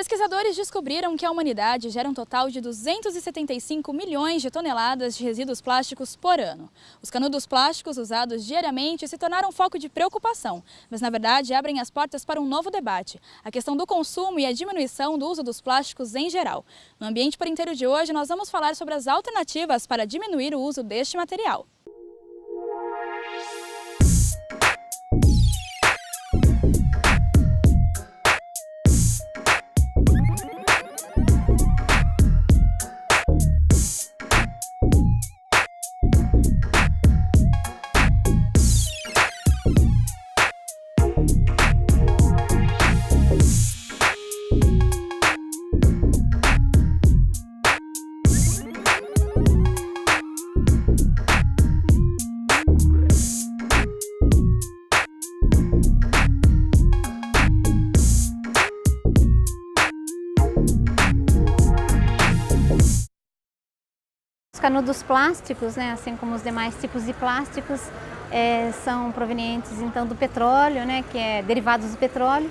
Pesquisadores descobriram que a humanidade gera um total de 275 milhões de toneladas de resíduos plásticos por ano. Os canudos plásticos usados diariamente se tornaram foco de preocupação, mas na verdade abrem as portas para um novo debate, a questão do consumo e a diminuição do uso dos plásticos em geral. No Ambiente por Inteiro de hoje, nós vamos falar sobre as alternativas para diminuir o uso deste material. Os canudos plásticos, né, assim como os demais tipos de plásticos, são provenientes então do petróleo, né, que é derivados do petróleo,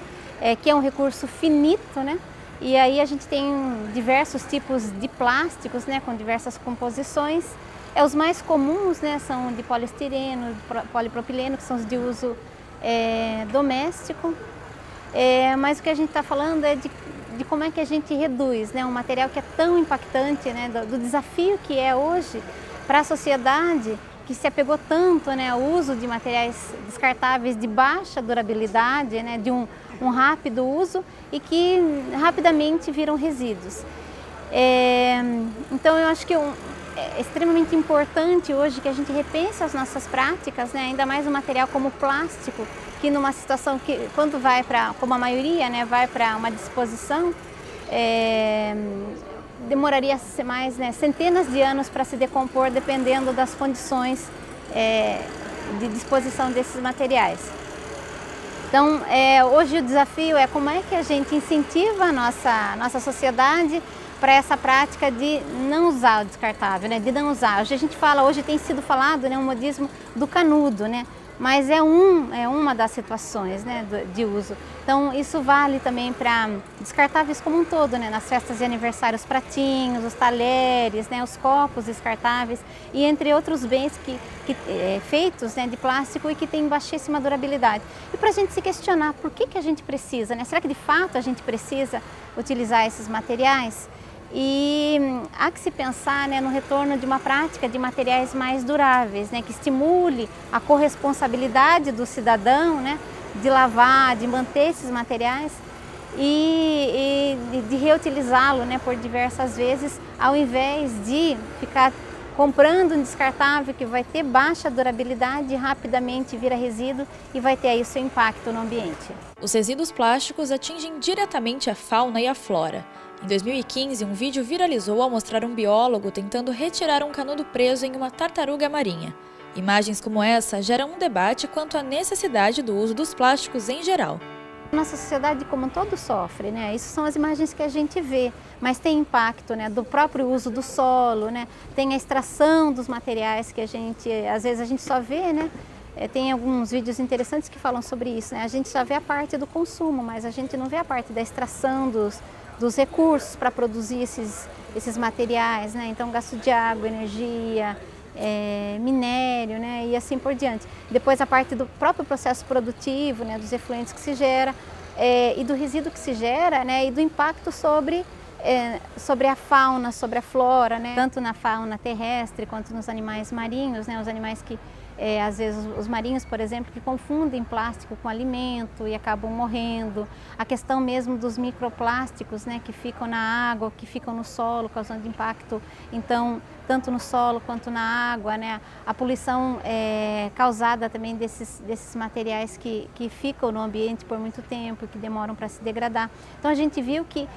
que é um recurso finito, né, e aí a gente tem diversos tipos de plásticos, né, com diversas composições. Os mais comuns, né, são de poliestireno, de polipropileno, que são os de uso doméstico, mas o que a gente está falando é de como é que a gente reduz, né, um material que é tão impactante, né, do desafio que é hoje para a sociedade que se apegou tanto, né, ao uso de materiais descartáveis de baixa durabilidade, né, de um rápido uso e que rapidamente viram resíduos. Então eu acho que é extremamente importante hoje que a gente repense as nossas práticas, né, ainda mais um material como o plástico, que numa situação que, quando vai para, como a maioria, né, vai para uma disposição, demoraria mais, né, centenas de anos para se decompor, dependendo das condições de disposição desses materiais. Então, hoje o desafio é como é que a gente incentiva a nossa sociedade para essa prática de não usar o descartável, né, de não usar. Hoje a gente fala, hoje tem sido falado, né, um modismo do canudo, né, mas é uma das situações, né, de uso. Então isso vale também para descartáveis como um todo, né, nas festas de aniversário, os pratinhos, os talheres, né, os copos descartáveis e entre outros bens feitos, né, de plástico e que têm baixíssima durabilidade. E para a gente se questionar por que a gente precisa, né, será que de fato a gente precisa utilizar esses materiais? E há que se pensar, né, no retorno de uma prática de materiais mais duráveis, né, que estimule a corresponsabilidade do cidadão, né, de lavar, de manter esses materiais e de reutilizá-lo, né, por diversas vezes, ao invés de ficar comprando um descartável que vai ter baixa durabilidade e rapidamente vira resíduo e vai ter aí o seu impacto no ambiente. Os resíduos plásticos atingem diretamente a fauna e a flora. Em 2015, um vídeo viralizou ao mostrar um biólogo tentando retirar um canudo preso em uma tartaruga marinha. Imagens como essa geram um debate quanto à necessidade do uso dos plásticos em geral. Nossa sociedade como um todo sofre, né? Isso são as imagens que a gente vê, mas tem impacto, né, do próprio uso do solo, né? Tem a extração dos materiais que às vezes a gente só vê, né? Tem alguns vídeos interessantes que falam sobre isso, né? A gente só vê a parte do consumo, mas a gente não vê a parte da extração dos recursos para produzir esses materiais, né? Então gasto de água, energia, minério, né, e assim por diante. Depois a parte do próprio processo produtivo, né, dos efluentes que se gera e do resíduo que se gera, né, e do impacto sobre a fauna, sobre a flora, né, tanto na fauna terrestre quanto nos animais marinhos, né, os animais que às vezes os marinhos, por exemplo, que confundem plástico com alimento e acabam morrendo. A questão mesmo dos microplásticos, né, que ficam na água, que ficam no solo, causando impacto, então, tanto no solo quanto na água, né? A poluição causada também desses materiais que ficam no ambiente por muito tempo, que demoram para se degradar. Então a gente viu que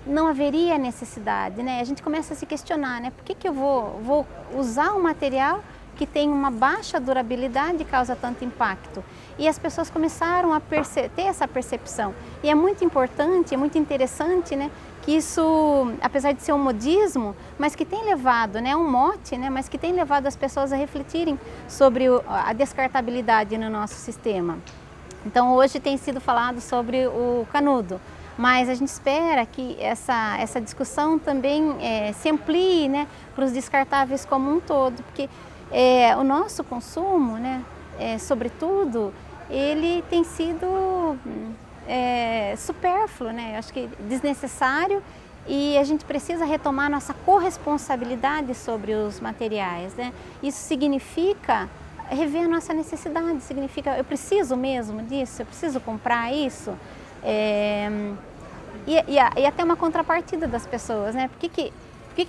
não haveria necessidade, né? A gente começa a se questionar, né? Por que eu vou usar um material que tem uma baixa durabilidade e causa tanto impacto? E as pessoas começaram a ter essa percepção. E é muito importante, é muito interessante, né, que isso, apesar de ser um modismo, mas que tem levado, né, um mote, né, mas que tem levado as pessoas a refletirem sobre a descartabilidade no nosso sistema. Então hoje tem sido falado sobre o canudo, mas a gente espera que essa discussão também se amplie, né, para os descartáveis como um todo, porque o nosso consumo, né, sobretudo, ele tem sido supérfluo, né, eu acho que desnecessário, e a gente precisa retomar nossa corresponsabilidade sobre os materiais, né? Isso significa rever a nossa necessidade, significa eu preciso mesmo disso, eu preciso comprar isso, e até uma contrapartida das pessoas, né? Por que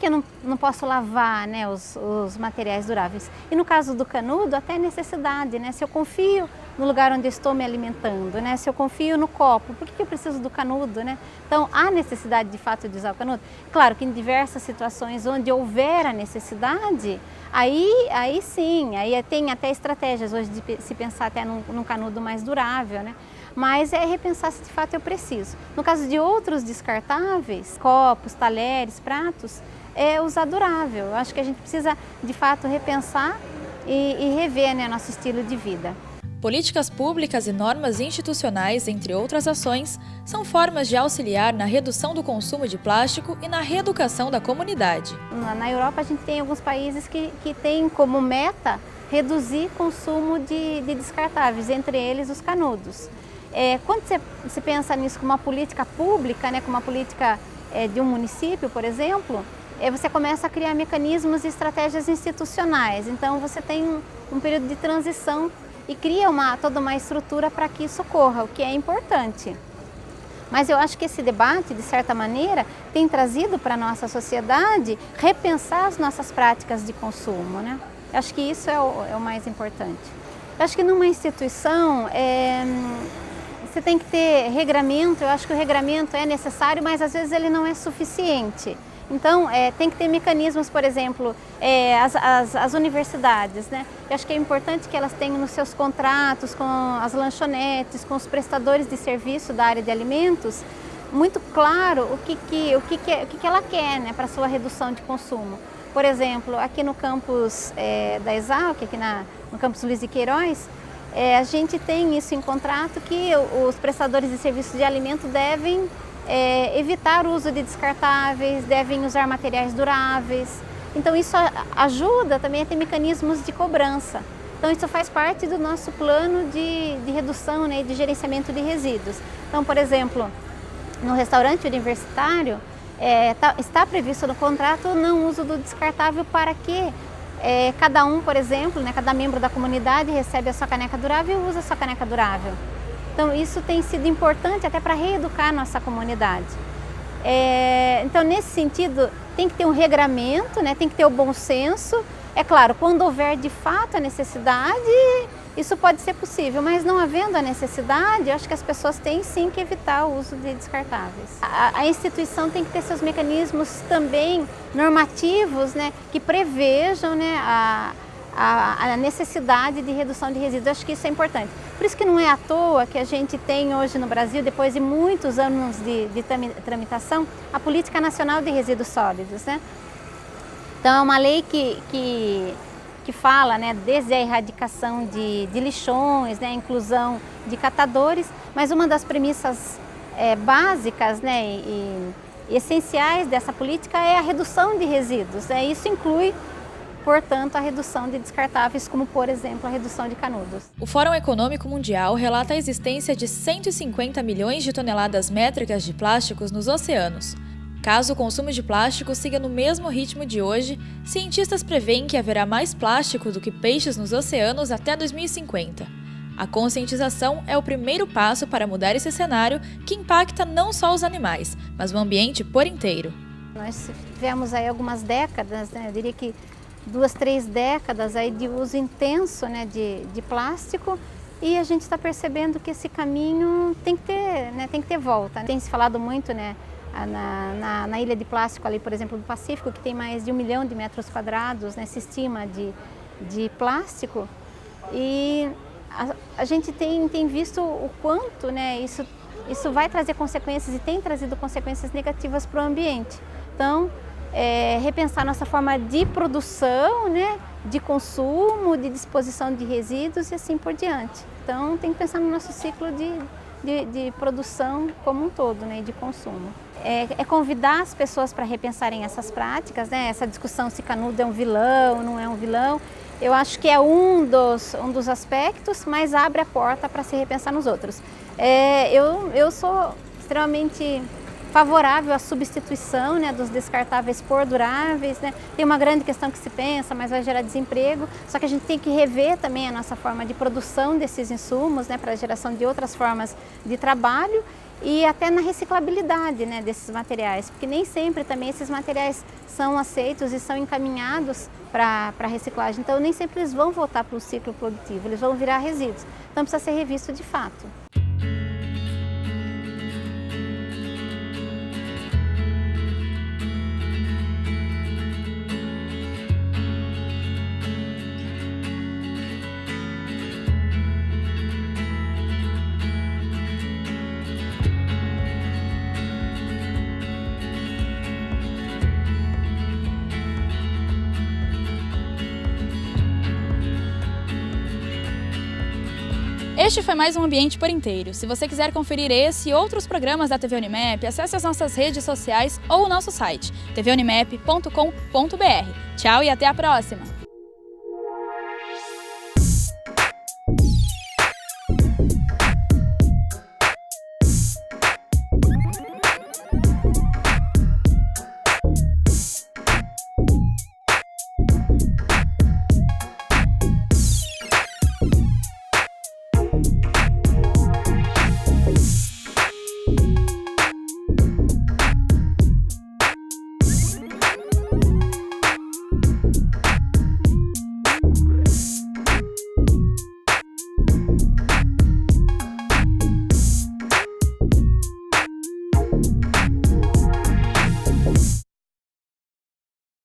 eu não posso lavar, né, os materiais duráveis? E no caso do canudo, até necessidade, né? Se eu confio no lugar onde eu estou me alimentando, né? Se eu confio no copo, por que eu preciso do canudo, né? Então, há necessidade de fato de usar o canudo? Claro que em diversas situações onde houver a necessidade, aí sim, aí tem até estratégias hoje de se pensar até num canudo mais durável, né? Mas é repensar se de fato eu preciso. No caso de outros descartáveis, copos, talheres, pratos, é usar durável. Eu acho que a gente precisa de fato repensar e rever, né, nosso estilo de vida. Políticas públicas e normas institucionais, entre outras ações, são formas de auxiliar na redução do consumo de plástico e na reeducação da comunidade. Na Europa a gente tem alguns países que têm como meta reduzir consumo de descartáveis, entre eles os canudos. Quando você pensa nisso como uma política pública, né, como uma política de um município, por exemplo, você começa a criar mecanismos e estratégias institucionais. Então você tem um período de transição e cria toda uma estrutura para que isso ocorra, o que é importante. Mas eu acho que esse debate, de certa maneira, tem trazido para a nossa sociedade repensar as nossas práticas de consumo, né? Eu acho que isso é o mais importante. Eu acho que numa instituição você tem que ter regramento. Eu acho que o regramento é necessário, mas às vezes ele não é suficiente. Então, tem que ter mecanismos, por exemplo, as universidades, né? Eu acho que é importante que elas tenham nos seus contratos com as lanchonetes, com os prestadores de serviço da área de alimentos, muito claro o que ela quer, né, para a sua redução de consumo. Por exemplo, aqui no campus da Exalc, aqui no campus Luiz de Queiroz, a gente tem isso em contrato, que os prestadores de serviço de alimento devem evitar o uso de descartáveis, devem usar materiais duráveis. Então isso ajuda também a ter mecanismos de cobrança. Então isso faz parte do nosso plano de redução, né, de gerenciamento de resíduos. Então, por exemplo, no restaurante universitário, está previsto no contrato o não uso do descartável para que cada um, por exemplo, né, cada membro da comunidade recebe a sua caneca durável e usa a sua caneca durável. Então isso tem sido importante até para reeducar a nossa comunidade. Então nesse sentido tem que ter um regramento, né, tem que ter o bom senso. É claro, quando houver de fato a necessidade, isso pode ser possível, mas não havendo a necessidade, eu acho que as pessoas têm sim que evitar o uso de descartáveis. A instituição tem que ter seus mecanismos também normativos, né, que prevejam, né, a necessidade de redução de resíduos. Eu acho que isso é importante. Por isso que não é à toa que a gente tem hoje no Brasil, depois de muitos anos de tramitação, a Política Nacional de Resíduos Sólidos, né? Então é uma lei que fala, né, desde a erradicação de lixões, né, a inclusão de catadores, mas uma das premissas básicas, né, e essenciais dessa política é a redução de resíduos, né? Isso inclui, portanto, a redução de descartáveis, como, por exemplo, a redução de canudos. O Fórum Econômico Mundial relata a existência de 150 milhões de toneladas métricas de plásticos nos oceanos. Caso o consumo de plástico siga no mesmo ritmo de hoje, cientistas preveem que haverá mais plástico do que peixes nos oceanos até 2050. A conscientização é o primeiro passo para mudar esse cenário que impacta não só os animais, mas o ambiente por inteiro. Nós tivemos aí algumas décadas, né, eu diria que 2, 3 décadas aí de uso intenso, né, de plástico, e a gente está percebendo que esse caminho tem que ter, né, tem que ter volta. Tem se falado muito, né, na ilha de plástico ali, por exemplo, do Pacífico, que tem mais de 1 milhão de metros quadrados, né, se estima de plástico, e a gente tem visto o quanto, né, isso vai trazer consequências e tem trazido consequências negativas para o ambiente. Então, repensar nossa forma de produção, né, de consumo, de disposição de resíduos e assim por diante. Então tem que pensar no nosso ciclo de produção como um todo, né, de consumo. É convidar as pessoas para repensarem essas práticas, né, essa discussão se canudo é um vilão, não é um vilão. Eu acho que é um dos aspectos, mas abre a porta para se repensar nos outros. Eu sou extremamente favorável à substituição, né, dos descartáveis por duráveis, né. Tem uma grande questão que se pensa, mas vai gerar desemprego, só que a gente tem que rever também a nossa forma de produção desses insumos, né, para a geração de outras formas de trabalho e até na reciclabilidade, né, desses materiais, porque nem sempre também esses materiais são aceitos e são encaminhados para a reciclagem, então nem sempre eles vão voltar para o ciclo produtivo, eles vão virar resíduos, então precisa ser revisto de fato. Este foi mais um Ambiente por Inteiro. Se você quiser conferir esse e outros programas da TV Unimap, acesse as nossas redes sociais ou o nosso site, tvunimap.com.br. Tchau e até a próxima!